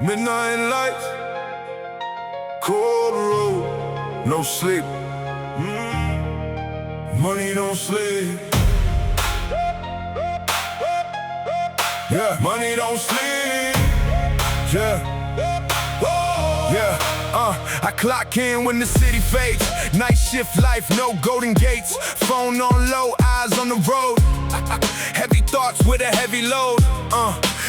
Midnight lights, cold road, no sleep. Money don't sleep. Yeah, money don't sleep. Yeah. Yeah, I clock in when the city fades. Night shift life, no golden gates. Phone on low, eyes on the road. Heavy thoughts with a heavy load.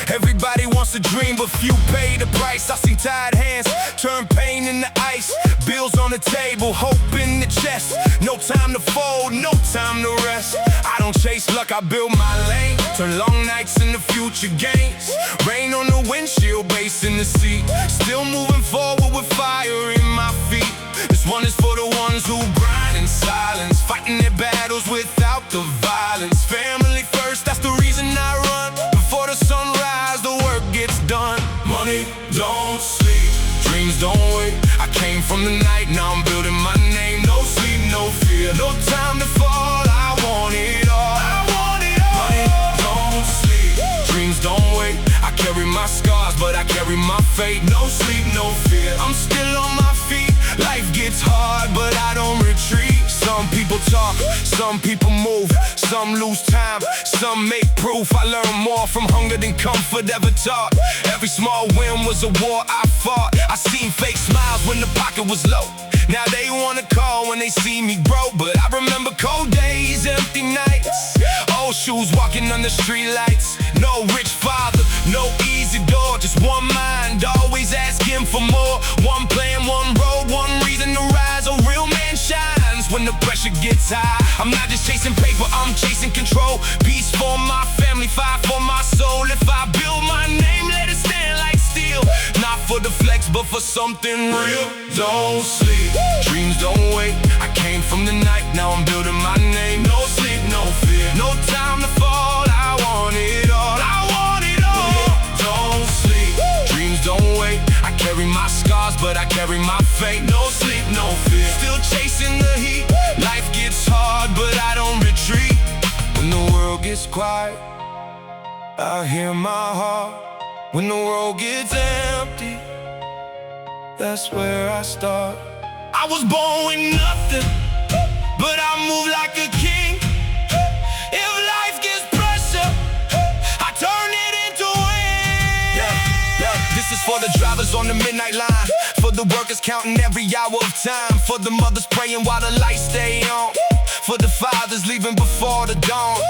Everybody wants a dream, but few pay the price. I see tired hands turn pain into ice. Bills on the table, hope in the chest. No time to fold, no time to rest. I don't chase luck, I build my lane. Turn long nights into future gains. Rain on the windshield, bass in the seat. Still moving forward with fire in my feet. This one is for the ones who grind in silence, fighting their battles without the violence. Family first, that's the reason I run. Before the sunrise, the work gets done. Money don't sleep, dreams don't wait. I came from the night, now I'm building my name. No sleep, no fear, no time to fall. I want it all. I want it all. Money don't sleep, dreams don't wait. I carry my scars, but I carry my fate. No sleep, no fear, I'm still on my feet. Life gets hard, but I don't retreat. Some people talk, some people move. Some lose time, some make proof. I learn more from hunger than comfort ever taught. Every small win was a war I fought. I seen fake smiles when the pocket was low. Now they wanna call when they see me grow. But I remember cold days, empty nights, old shoes walking under street lights. No rich father, no easy door, just one mind, always asking for more. One plan, one road, one reason to rise. A real man shines when the pressure gets high. I'm not just chasing paper, I'm chasing control. Peace for my family, fight for my soul. If I build my name, let it stand like steel. Not for the flex, but for something real. Don't sleep, dreams don't wait. I came from the night, now I'm building my name. No sleep, no fear, no time to fall. I want it all, I want it all. Don't sleep, dreams don't wait. I carry my scars, but I carry my fate. No sleep, no fear, still chasing the heat. Life gets hard, but I don't retreat. When the world gets quiet, I hear my heart. When the world gets empty, that's where I start. I was born with nothing, but I move like a king. If life gives pressure, I turn it into wind. This is for the drivers on the midnight line, for the workers counting every hour of time, for the mothers praying while the lights stay on, for the fathers leaving before the dawn,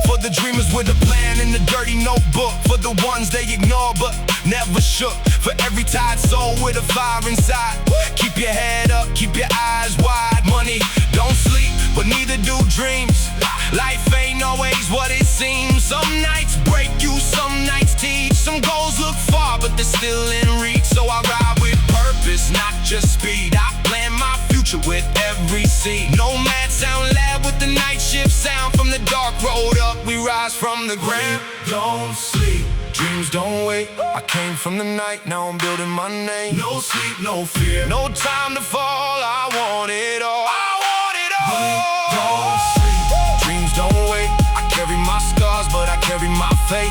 for the dreamers with a plan in the dirty notebook, for the ones they ignore but never shook, for every tired soul with a fire inside. Keep your head up, keep your eyes wide. Money don't sleep, but neither do dreams. Life ain't always what it seems. Some nights break you, some nights teach. Some goals look far, but they're still in reach. So I ride with purpose, not just speed. I plan my future with every seed. Nomad Sound Lab with the night shift sound. From the dark road up, we rise from the ground. Don't sleep, dreams don't wait. I came from the night, now I'm building my name. No sleep, no fear, no time to fall. I want it all, I want it all. Don't sleep, dreams don't wait. I carry my scars, but I carry my fate.